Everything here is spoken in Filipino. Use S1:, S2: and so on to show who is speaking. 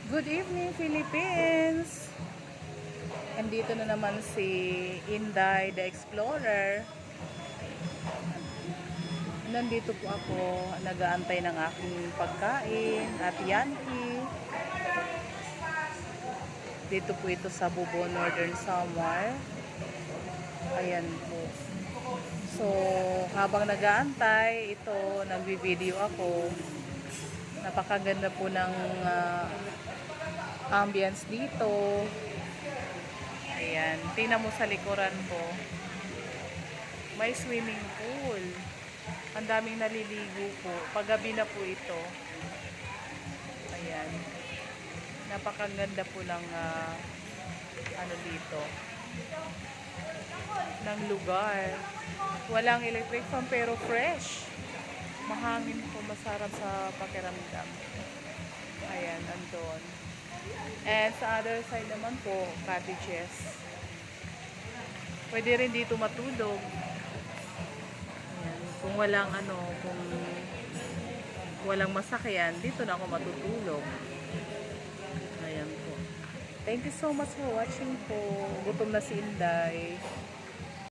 S1: Good evening, Philippines! Andito na naman si Inday the Explorer. Nandito po ako, nag-aantay ng aking pagkain at Yankee. Dito po ito sa Bubo, Northern Samar. Ayan po. So, habang nag-aantay, ito, nagbi-video ako. Napakaganda po ng ambience dito. Ayan, tingnan mo sa likuran ko. May swimming pool. Ang daming naliligo po. Paggabi na po ito. Ayan. Napakaganda po ng ano dito. Ng lugar. Walang electric fan pero fresh. Mahangin po, masarap sa pakiramdam. Ayan, andun. And sa other side naman po, cottages. Pwede rin dito matulog. Ayan. Kung walang kung walang masakyan, dito na ako matutulog. Ayan po. Thank you so much for watching po. Gutom na si Inday.